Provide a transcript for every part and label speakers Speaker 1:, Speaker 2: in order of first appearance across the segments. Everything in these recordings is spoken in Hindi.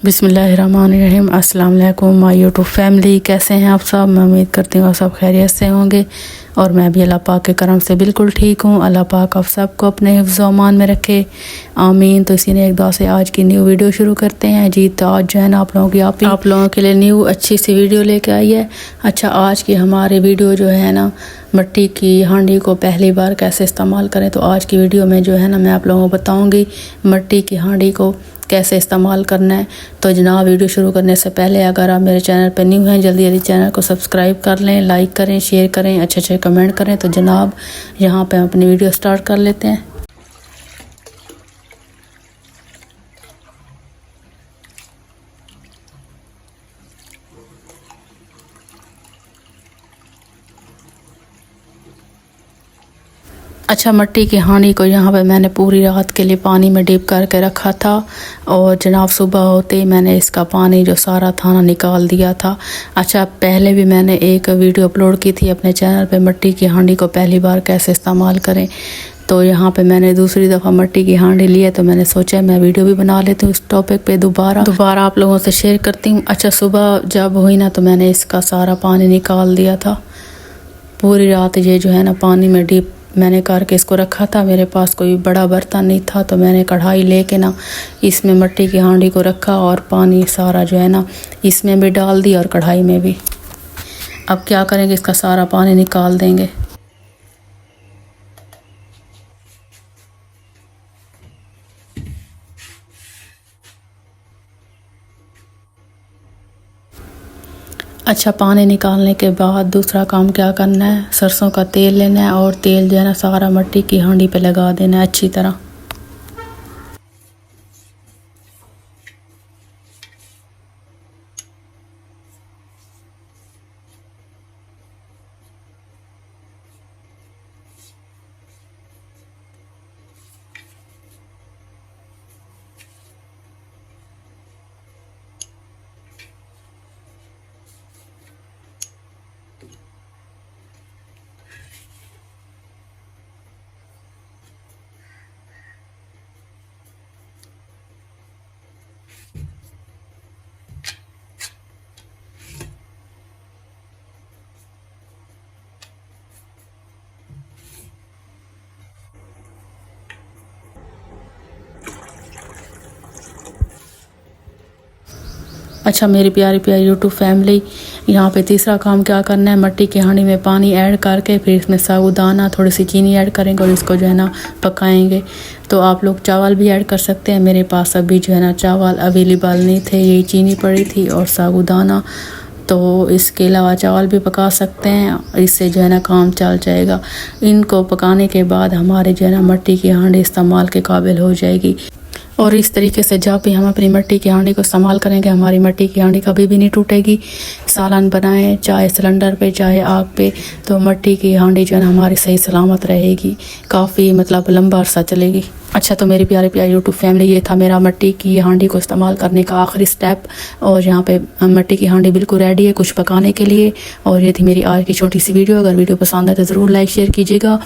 Speaker 1: बिस्मिल्लाहिर्रहमानिर्रहीम। अस्सलाम वालेकुम माय यूट्यूब फैमिली, कैसे हैं आप सब। मैं उम्मीद करती हूँ आप सब खैरियत से होंगे और मैं भी अल्लाह पाक के करम से बिल्कुल ठीक हूँ। अल्लाह पाक आप सबको अपने हिफ्ज़ अमान में रखे, आमीन। तो इसी ने एक दुआ से आज की न्यू वीडियो शुरू करते हैं जी। तो आज जो है ना आप लोगों के लिए न्यू अच्छी सी वीडियो लेके आई है। अच्छा, आज की हमारी वीडियो जो है ना मिट्टी की हांडी को पहली बार कैसे इस्तेमाल करें। तो आज की वीडियो में जो है ना मैं आप लोगों को बताऊँगी मिट्टी की हांडी को कैसे इस्तेमाल करना है। तो जनाब, वीडियो शुरू करने से पहले अगर आप मेरे चैनल पर न्यू हैं, जल्दी जल्दी चैनल को सब्सक्राइब कर लें, लाइक करें, शेयर करें, अच्छे अच्छे कमेंट करें। तो जनाब, यहाँ पे हम अपनी वीडियो स्टार्ट कर लेते हैं। अच्छा, मिट्टी की हांडी को यहाँ पे मैंने पूरी रात के लिए पानी में डीप करके रखा था और जनाब सुबह होते ही मैंने इसका पानी जो सारा था ना निकाल दिया था। अच्छा, पहले भी मैंने एक वीडियो अपलोड की थी अपने चैनल पे मिट्टी की हांडी को पहली बार कैसे इस्तेमाल करें। तो यहाँ पे मैंने दूसरी दफ़ा मिट्टी की हांडी ली है, तो मैंने सोचा मैं वीडियो भी बना लेती हूँ इस टॉपिक पे दोबारा आप लोगों से शेयर करती हूँ। अच्छा, सुबह जब हुई ना तो मैंने इसका सारा पानी निकाल दिया था। पूरी रात ये जो है ना पानी में डीप मैंने करके इसको रखा था। मेरे पास कोई बड़ा बर्तन नहीं था, तो मैंने कढ़ाई लेके ना इसमें मिट्टी की हांडी को रखा और पानी सारा जो है ना इसमें भी डाल दिया और कढ़ाई में भी। अब क्या करेंगे, इसका सारा पानी निकाल देंगे। अच्छा, पानी निकालने के बाद दूसरा काम क्या करना है, सरसों का तेल लेना है और तेल जो है ना सारा मिट्टी की हांडी पे लगा देना है अच्छी तरह। अच्छा, मेरी प्यारी प्यारी यूट्यूब फैमिली, यहाँ पे तीसरा काम क्या करना है, मिट्टी की हांडी में पानी ऐड करके फिर इसमें साबूदाना थोड़ी सी चीनी ऐड करेंगे और इसको जो है ना पकाएंगे। तो आप लोग चावल भी ऐड कर सकते हैं। मेरे पास अभी जो है ना चावल अवेलेबल नहीं थे, यही चीनी पड़ी थी और साबूदाना। तो इसके अलावा चावल भी पका सकते हैं, इससे जो है ना काम चल जाएगा। इनको पकाने के बाद हमारे जो है ना मिट्टी की हांडी इस्तेमाल के काबिल हो जाएगी। और इस तरीके से जब भी हम अपनी मिट्टी की हांडी को इस्तेमाल करेंगे, हमारी मिट्टी की हांडी कभी भी नहीं टूटेगी। सालन बनाएं चाहे सिलेंडर पे चाहे आग पे, तो मिट्टी की हांडी जो है ना हमारी सही सलामत रहेगी, काफ़ी मतलब लंबा अरसा चलेगी। अच्छा, तो मेरी प्यारे प्यारे यूट्यूब फैमिली, ये था मेरा मिट्टी की हांडी को इस्तेमाल करने का आखिरी स्टेप। और यहाँ पे मिट्टी की हांडी बिल्कुल रेडी है कुछ पकाने के लिए। और ये थी मेरी आज की छोटी सी वीडियो। अगर वीडियो पसंद आए तो ज़रूर लाइक शेयर कीजिएगा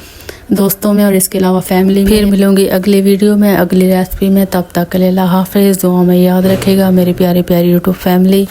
Speaker 1: दोस्तों में और इसके अलावा फैमिली में। फिर मिलूंगी अगली वीडियो में अगली रेसिपी में। तब तक के लिए अल्लाह हाफिज़। दुआ में याद रखेगा मेरी प्यारी प्यारी यूट्यूब फैमिली।